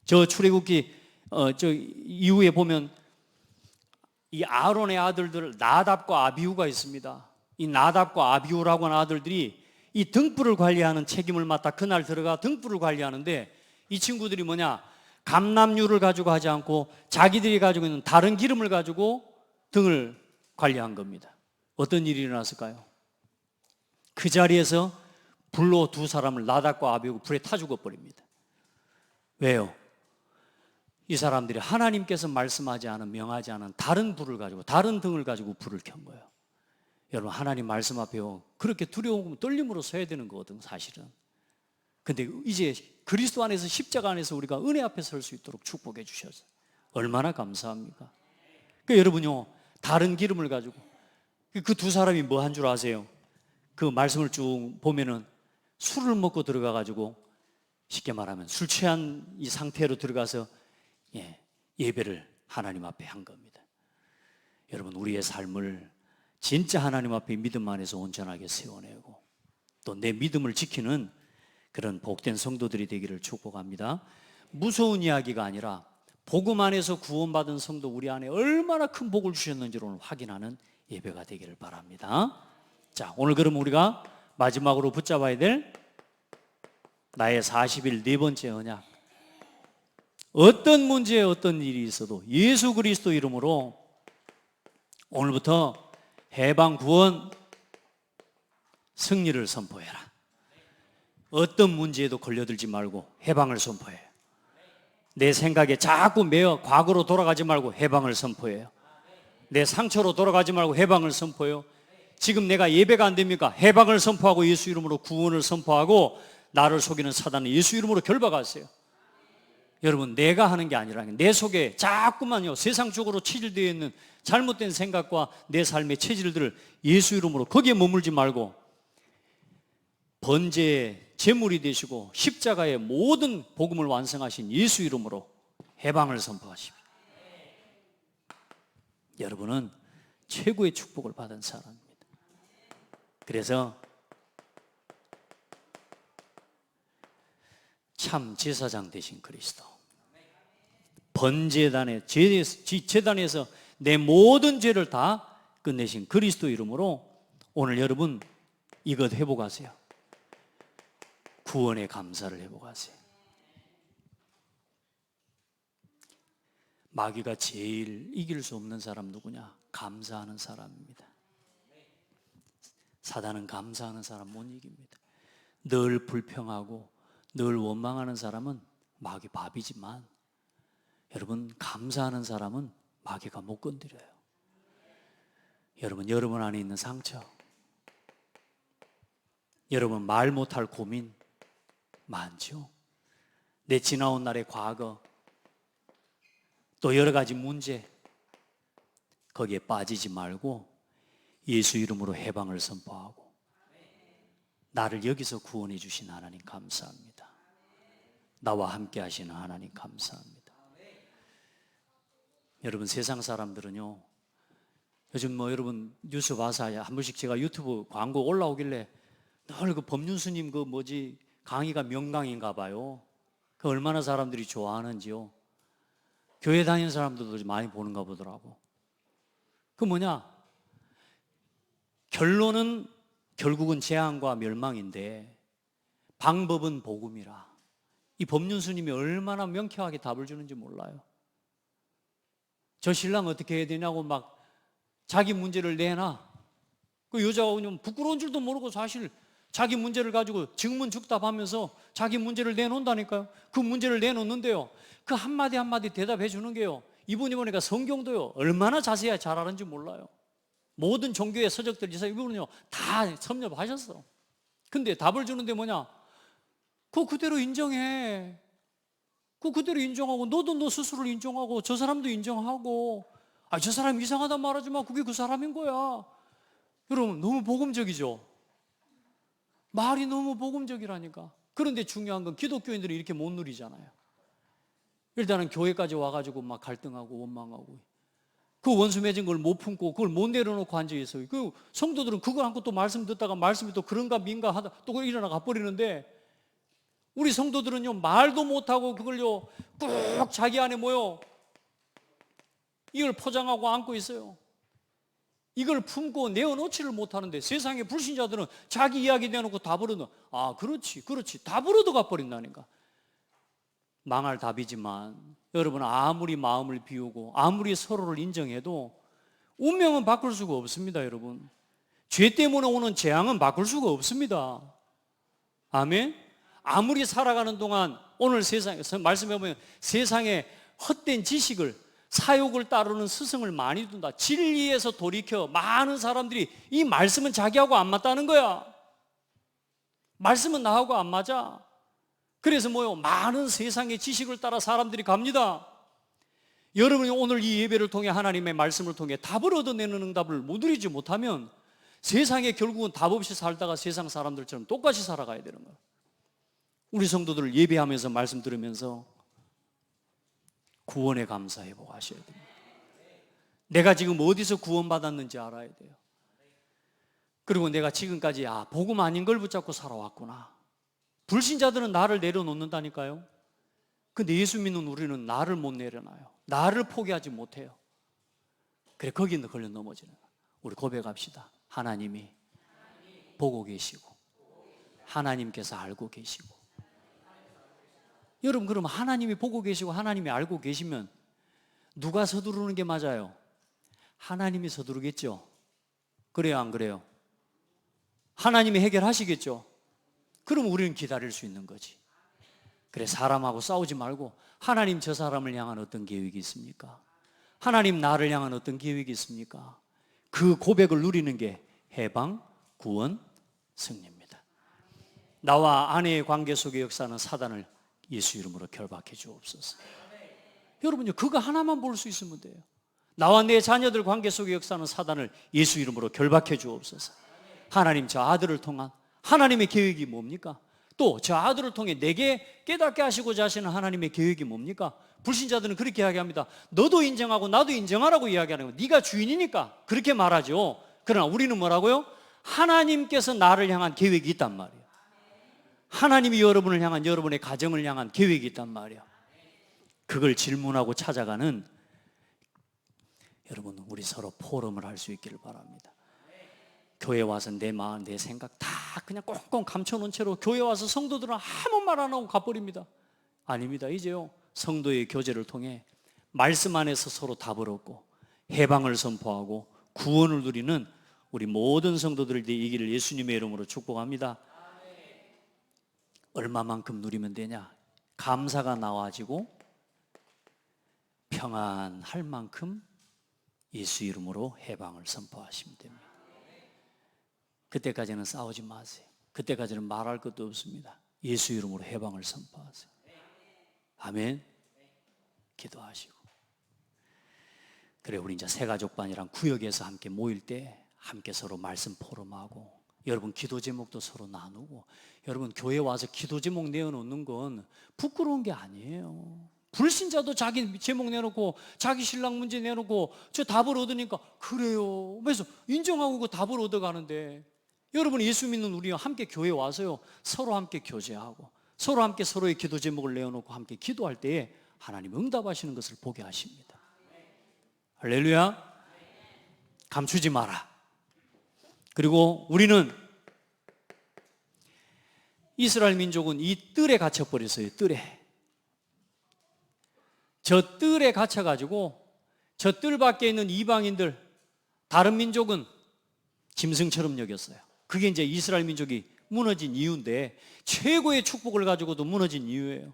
저 출애굽기 이후에 보면 이 아론의 아들들 나답과 아비후가 있습니다. 이 나답과 아비후라고 하는 아들들이 이 등불을 관리하는 책임을 맡아 그날 들어가 등불을 관리하는데, 이 친구들이 뭐냐? 감람유를 가지고 하지 않고 자기들이 가지고 있는 다른 기름을 가지고 등을 관리한 겁니다. 어떤 일이 일어났을까요? 그 자리에서 불로 두 사람을, 나답과 아비후가 불에 타 죽어버립니다. 왜요? 이 사람들이 하나님께서 말씀하지 않은, 명하지 않은 다른 불을 가지고, 다른 등을 가지고 불을 켠 거예요. 여러분 하나님 말씀 앞에요 그렇게 두려움, 떨림으로 서야 되는 거거든 사실은. 근데 이제 그리스도 안에서, 십자가 안에서 우리가 은혜 앞에 설 수 있도록 축복해 주셔서 얼마나 감사합니까? 그러니까 여러분요 다른 기름을 가지고, 그 두 사람이 뭐 한 줄 아세요? 그 말씀을 쭉 보면은 술을 먹고 들어가 가지고 쉽게 말하면 술 취한 이 상태로 들어가서 예배를 하나님 앞에 한 겁니다. 여러분, 우리의 삶을 진짜 하나님 앞에 믿음 안에서 온전하게 세워내고 또 내 믿음을 지키는 그런 복된 성도들이 되기를 축복합니다. 무서운 이야기가 아니라 복음 안에서 구원받은 성도 우리 안에 얼마나 큰 복을 주셨는지를 오늘 확인하는 예배가 되기를 바랍니다. 자, 오늘 그럼 우리가 마지막으로 붙잡아야 될 나의 40일 네 번째 언약. 어떤 문제에 어떤 일이 있어도 예수 그리스도 이름으로 오늘부터 해방, 구원, 승리를 선포해라. 어떤 문제에도 걸려들지 말고 해방을 선포해요. 내 생각에 자꾸 매여 과거로 돌아가지 말고 해방을 선포해요. 내 상처로 돌아가지 말고 해방을 선포해요. 지금 내가 예배가 안 됩니까? 해방을 선포하고 예수 이름으로 구원을 선포하고 나를 속이는 사단은 예수 이름으로 결박하세요. 여러분, 내가 하는 게 아니라 내 속에 자꾸만요 세상적으로 체질되어 있는 잘못된 생각과 내 삶의 체질들을 예수 이름으로 거기에 머물지 말고 번제의 제물이 되시고 십자가의 모든 복음을 완성하신 예수 이름으로 해방을 선포하십시오. 여러분은 최고의 축복을 받은 사람입니다. 그래서 참 제사장 되신 그리스도, 번제단에 제단에서 내 모든 죄를 다 끝내신 그리스도 이름으로 오늘 여러분 이것 회복하세요. 구원의 감사를 회복하세요. 마귀가 제일 이길 수 없는 사람 누구냐? 감사하는 사람입니다. 사단은 감사하는 사람 못 이깁니다. 늘 불평하고 늘 원망하는 사람은 마귀 밥이지만 여러분, 감사하는 사람은 마귀가 못 건드려요. 여러분 안에 있는 상처, 여러분 말 못할 고민 많죠. 내 지나온 날의 과거, 또 여러 가지 문제, 거기에 빠지지 말고 예수 이름으로 해방을 선포하고 나를 여기서 구원해 주신 하나님 감사합니다. 나와 함께 하시는 하나님 감사합니다. 여러분, 세상 사람들은요, 요즘 여러분 뉴스 봐서 한 번씩 제가 유튜브 광고 올라오길래 늘 그 법륜스님 강의가 명강인가 봐요. 그 얼마나 사람들이 좋아하는지요. 교회 다니는 사람들도 많이 보는가 보더라고. 그 결론은 결국은 재앙과 멸망인데 방법은 복음이라. 이 법륜스님이 얼마나 명쾌하게 답을 주는지 몰라요. 저 신랑 어떻게 해야 되냐고 막 자기 문제를 내놔. 그 여자가 그냥 부끄러운 줄도 모르고 사실 자기 문제를 가지고 증문즉답하면서 자기 문제를 내놓는다니까요. 그 문제를 내놓는데요, 그 한마디 한마디 대답해 주는 게요, 이분이 보니까 성경도요 얼마나 자세히 잘 아는지 몰라요. 모든 종교의 서적들 이분은요 다 섭렵하셨어. 근데 답을 주는데 그거 그대로 인정해. 그거 그대로 인정하고 너도 너 스스로를 인정하고 저 사람도 인정하고, 저 사람 이상하단 말하지 마. 그게 그 사람인 거야. 여러분, 너무 복음적이죠. 말이 너무 복음적이라니까. 그런데 중요한 건 기독교인들이 이렇게 못 누리잖아요. 일단은 교회까지 와가지고 막 갈등하고 원망하고 그 원수 맺은 걸 못 품고 그걸 못 내려놓고 앉아있어요. 그 성도들은 그걸 안고 또 말씀 듣다가 말씀이 또 그런가 민가 하다 또 일어나 가버리는데, 우리 성도들은요 말도 못하고 그걸요 꾹 자기 안에 이걸 포장하고 안고 있어요. 이걸 품고 내어놓지를 못하는데 세상의 불신자들은 자기 이야기 내놓고 답을 얻어. 그렇지 답을 얻어 가버린다니까. 망할 답이지만 여러분, 아무리 마음을 비우고 아무리 서로를 인정해도 운명은 바꿀 수가 없습니다. 여러분, 죄 때문에 오는 재앙은 바꿀 수가 없습니다. 아멘. 아무리 살아가는 동안 오늘 세상에서 말씀해 보면 세상의 헛된 지식을, 사욕을 따르는 스승을 많이 둔다. 진리에서 돌이켜 많은 사람들이 이 말씀은 자기하고 안 맞다는 거야. 말씀은 나하고 안 맞아. 그래서 많은 세상의 지식을 따라 사람들이 갑니다. 여러분이 오늘 이 예배를 통해 하나님의 말씀을 통해 답을 얻어내는 응답을 못 누리지 못하면 세상에 결국은 답 없이 살다가 세상 사람들처럼 똑같이 살아가야 되는 거야. 우리 성도들 예배하면서 말씀 들으면서 구원에 감사해보고 하셔야 됩니다. 내가 지금 어디서 구원받았는지 알아야 돼요. 그리고 내가 지금까지 복음 아닌 걸 붙잡고 살아왔구나. 불신자들은 나를 내려놓는다니까요. 근데 예수 믿는 우리는 나를 못 내려놔요. 나를 포기하지 못해요. 그래, 거기에 걸려 넘어지는 거예요. 우리 고백합시다. 하나님이 보고 계시고 하나님께서 알고 계시고. 여러분, 그럼 하나님이 보고 계시고 하나님이 알고 계시면 누가 서두르는 게 맞아요? 하나님이 서두르겠죠. 그래요, 안 그래요? 하나님이 해결하시겠죠. 그럼 우리는 기다릴 수 있는 거지. 그래, 사람하고 싸우지 말고 하나님, 저 사람을 향한 어떤 계획이 있습니까? 하나님, 나를 향한 어떤 계획이 있습니까? 그 고백을 누리는 게 해방, 구원, 승리입니다. 나와 아내의 관계 속에 역사하는 사단을 예수 이름으로 결박해 주옵소서. 여러분요, 그거 하나만 볼 수 있으면 돼요. 나와 내 자녀들 관계 속에 역사하는 사단을 예수 이름으로 결박해 주옵소서. 하나님, 저 아들을 통한 하나님의 계획이 뭡니까? 또 저 아들을 통해 내게 깨닫게 하시고자 하시는 하나님의 계획이 뭡니까? 불신자들은 그렇게 이야기합니다. 너도 인정하고 나도 인정하라고 이야기하는 거예요. 네가 주인이니까 그렇게 말하죠. 그러나 우리는 뭐라고요? 하나님께서 나를 향한 계획이 있단 말이에요. 하나님이 여러분을 향한, 여러분의 가정을 향한 계획이 있단 말이에요. 그걸 질문하고 찾아가는, 여러분, 우리 서로 포럼을 할 수 있기를 바랍니다. 교회 와서 내 마음, 내 생각 다 그냥 꽁꽁 감춰놓은 채로 교회 와서 성도들은 아무 말 안 하고 가버립니다. 아닙니다. 이제요, 성도의 교제를 통해 말씀 안에서 서로 답을 얻고 해방을 선포하고 구원을 누리는 우리 모든 성도들이 되기를 예수님의 이름으로 축복합니다. 얼마만큼 누리면 되냐? 감사가 나와지고 평안할 만큼 예수 이름으로 해방을 선포하시면 됩니다. 그때까지는 싸우지 마세요. 그때까지는 말할 것도 없습니다. 예수 이름으로 해방을 선포하세요. 아멘. 기도하시고. 그래, 우리 이제 새가족반이랑 구역에서 함께 모일 때 함께 서로 말씀 포럼하고, 여러분 기도 제목도 서로 나누고, 여러분 교회 와서 기도 제목 내어놓는 건 부끄러운 게 아니에요. 불신자도 자기 제목 내놓고 자기 신랑 문제 내놓고 저 답을 얻으니까 그래요. 그래서 인정하고 그 답을 얻어가는데, 여러분 예수 믿는 우리와 함께 교회 와서요, 서로 함께 교제하고 서로 함께 서로의 기도 제목을 내어놓고 함께 기도할 때에 하나님 응답하시는 것을 보게 하십니다. 할렐루야. 감추지 마라. 그리고 우리는, 이스라엘 민족은 이 뜰에 갇혀버렸어요. 뜰에. 저 뜰에 갇혀가지고 저 뜰 밖에 있는 이방인들, 다른 민족은 짐승처럼 여겼어요. 그게 이제 이스라엘 민족이 무너진 이유인데, 최고의 축복을 가지고도 무너진 이유예요.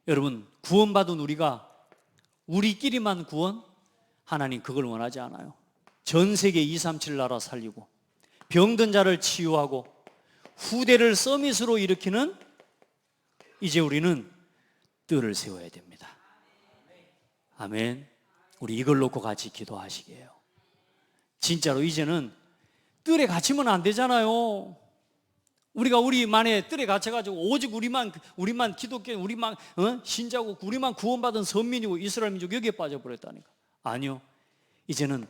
여러분, 구원받은 우리가 우리끼리만 구원? 하나님 그걸 원하지 않아요. 전 세계 237 나라 살리고 병든 자를 치유하고 후대를 서밋으로 일으키는, 이제 우리는 뜰을 세워야 됩니다. 아멘. 우리 이걸 놓고 같이 기도하시게요. 진짜로 이제는 뜰에 갇히면 안 되잖아요. 우리가 우리만의 뜰에 갇혀가지고 오직 우리만 기독교, 우리만 신자고 우리만 구원받은 선민이고 이스라엘 민족 여기에 빠져버렸다니까. 아니요. 이제는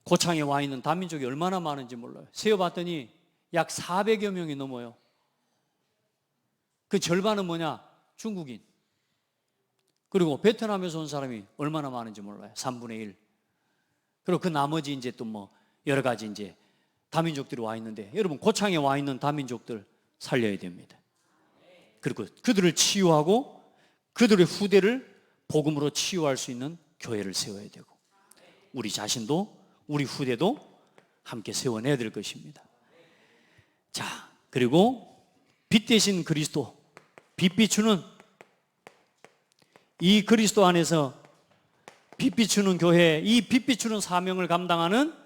고창에 와 있는 다민족이 얼마나 많은지 몰라요. 세어봤더니 약 400여 명이 넘어요. 그 절반은 뭐냐? 중국인. 그리고 베트남에서 온 사람이 얼마나 많은지 몰라요. 3분의 1. 그리고 그 나머지 이제 또 뭐 여러 가지 이제 다민족들이 와 있는데, 여러분 고창에 와 있는 다민족들 살려야 됩니다. 그리고 그들을 치유하고 그들의 후대를 복음으로 치유할 수 있는 교회를 세워야 되고, 우리 자신도 우리 후대도 함께 세워내야 될 것입니다. 자, 그리고 빛 대신 그리스도, 빛 비추는 이 그리스도 안에서 빛 비추는 교회, 이 빛 비추는 사명을 감당하는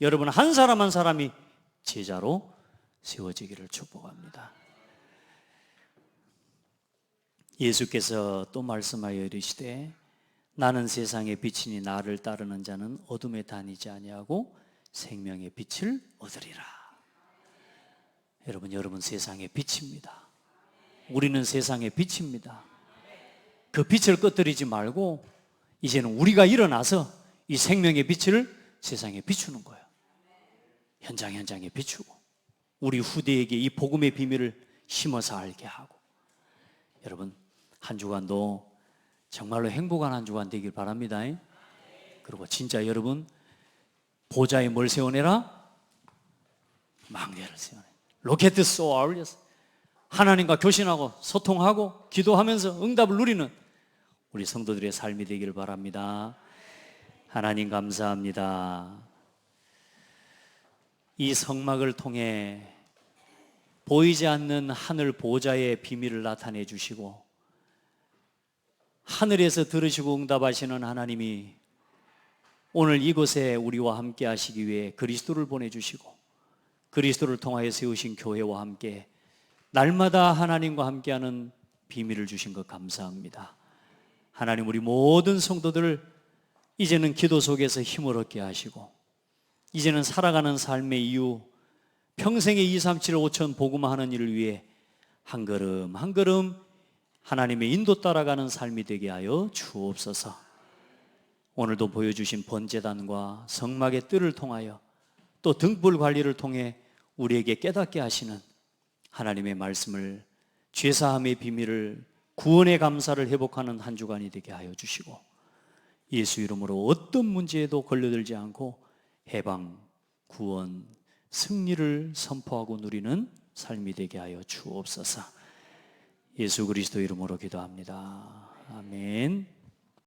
여러분 한 사람 한 사람이 제자로 세워지기를 축복합니다. 예수께서 또 말씀하여 이르시되 나는 세상의 빛이니 나를 따르는 자는 어둠에 다니지 아니하고 생명의 빛을 얻으리라. 여러분 세상의 빛입니다. 우리는 세상의 빛입니다. 그 빛을 꺼뜨리지 말고 이제는 우리가 일어나서 이 생명의 빛을 세상에 비추는 거예요. 현장에 비추고 우리 후대에게 이 복음의 비밀을 심어서 알게 하고, 여러분 한 주간도 정말로 행복한 한 주간 되길 바랍니다. 그리고 진짜 여러분 보좌에 뭘 세워내라? 망대를 세워내. 로켓 쏘아 올려서 하나님과 교신하고 소통하고 기도하면서 응답을 누리는 우리 성도들의 삶이 되기를 바랍니다. 하나님 감사합니다. 이 성막을 통해 보이지 않는 하늘 보좌의 비밀을 나타내 주시고, 하늘에서 들으시고 응답하시는 하나님이 오늘 이곳에 우리와 함께 하시기 위해 그리스도를 보내주시고, 그리스도를 통하여 세우신 교회와 함께 날마다 하나님과 함께하는 비밀을 주신 것 감사합니다. 하나님, 우리 모든 성도들을 이제는 기도 속에서 힘을 얻게 하시고, 이제는 살아가는 삶의 이유, 평생의 237 5천 복음하는 일을 위해 한 걸음 한 걸음 하나님의 인도 따라가는 삶이 되게 하여 주옵소서. 오늘도 보여주신 번제단과 성막의 뜰을 통하여 또 등불 관리를 통해 우리에게 깨닫게 하시는 하나님의 말씀을, 죄사함의 비밀을, 구원의 감사를 회복하는 한 주간이 되게 하여 주시고, 예수 이름으로 어떤 문제에도 걸려들지 않고 해방, 구원, 승리를 선포하고 누리는 삶이 되게 하여 주옵소서. 예수 그리스도 이름으로 기도합니다. 아멘.